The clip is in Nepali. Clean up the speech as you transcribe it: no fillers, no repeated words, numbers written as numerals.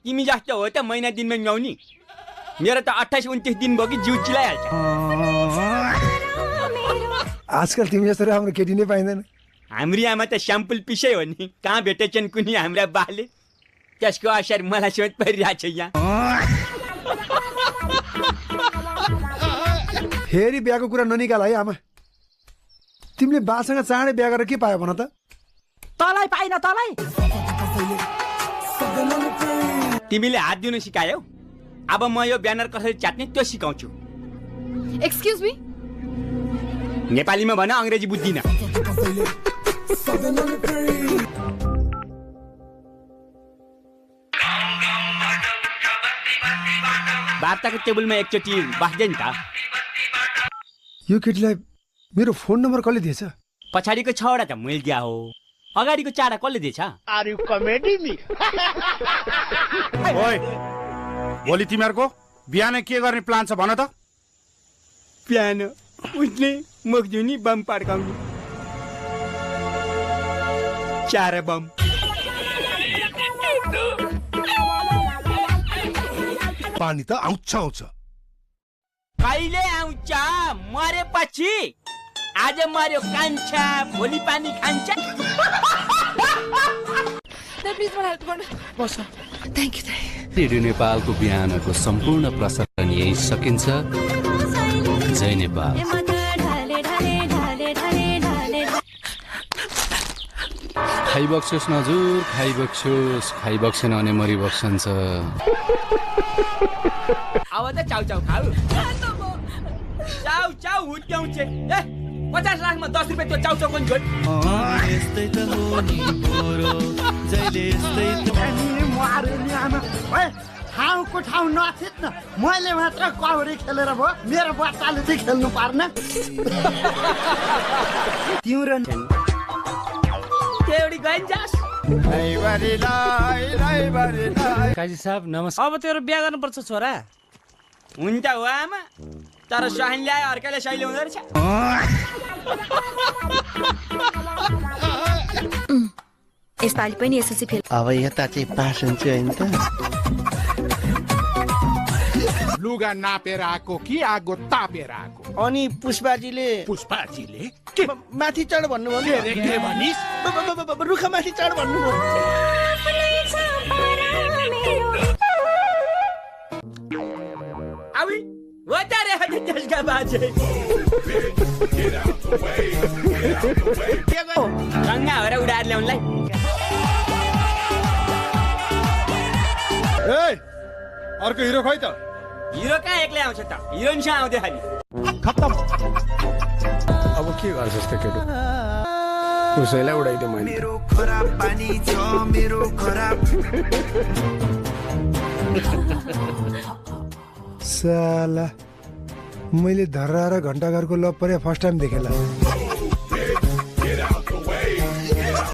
तिमी जस्तो हो त महिना दिनमा नुहाउने मेरो त 28-29 दिन भयो कि जिउ चिलाइहाल्छ आजकल तिमी जस्तो राम्रो केटी नै पाइँदैन हाम्री आमा त स्याम्पल पिसै हो नि कहाँ भेटेछन् कुनै हाम्रा बाले त्यसको असर मलाई सोच परिरहेछ यहाँ फेरि बिहाको कुरा ननिकाल है आमा तिमीले बासँग चाँडै बिहा गरेर के पायो भन त तलाई पाइन तलाई तिमीले हात दिनु सिकायौ अब म यो ब्यानर कसरी च्यात्ने त्यो सिकाउँछु एक्सक्युज मी नेपालीमा भन अंग्रेजी बुझ्दिन वार्ताको टेबलमा एकचोटि बस्दैन त यो केटीलाई मेरो फोन नम्बर कसले दिएछ पछाडिको 6 वटा त मैले दिया हो अगाडिको 4 कसले दिएछ आर यु कमेडी मी ओइ भोलि तिमीहरुको बिहान के गर्ने प्लान छ भन त बिहान उठ्ने मुख धुनी बम पड्काउने 4 बम पानी त आउँछ कहिले आउँछ मरेपछि आज मर्यो कान्छा भोलि पानी खान्छ प्लिज मलाई हेल्प गर्नु बस थ्यांक यू रेडियो नेपालको बिहानको सम्पूर्ण प्रसारण यही सकिन्छ जय नेपाल खाइबक्सोस् नजुर खाइबक्सेन भने मरिबक्सन्छ अब त चाउ चाउ खाऊ चाउ चाउ हुत्याउँछ ए 50 लाखमा 10 रुपैयाँ त्यो चाउ चाउ पनि छोड यस्तै त हो नि पोरो जहिले यस्तै ठाउँको ठाउँ नथित न मैले मात्र कौडी खेलेर भयो मेरो बच्चाले चाहिँ खेल्नु पर्न तिम्रो एउटी गइन्जास काजी साहब नमस्कार अब तेरो बिहा गर्नुपर्छ छोरा हुन्छ हो आमा तर सहान ल्याए अर्कैले सही ल्याउँदो रहेछ यसपालि पनि एसएलसी फेल अब यता चाहिँ पास हुन्छ हैन त लुगा नापेर आको कि आगो तापेर आको अनि पुष्पाजीले के माथि चढ भन्नुभयो के भनिस् रुखा माथि चढ भन्नुभयो आवी वतारे हटे त्यसका बाजे रंगा हरे उडाएर ल्याउनलाई ए अर्को हिरो खै त हिरो कहाँ एक्लै आउँछ त हिरोइनसँग आउँदै खाली खत्तम अब के गर्छस् त केटो उसैलाई उडाइदिए मैले मेरो खराब पानी छ मेरो खराब साला मैले धर्रा र घण्टाघरको लप परे फर्स्ट टाइम देखेला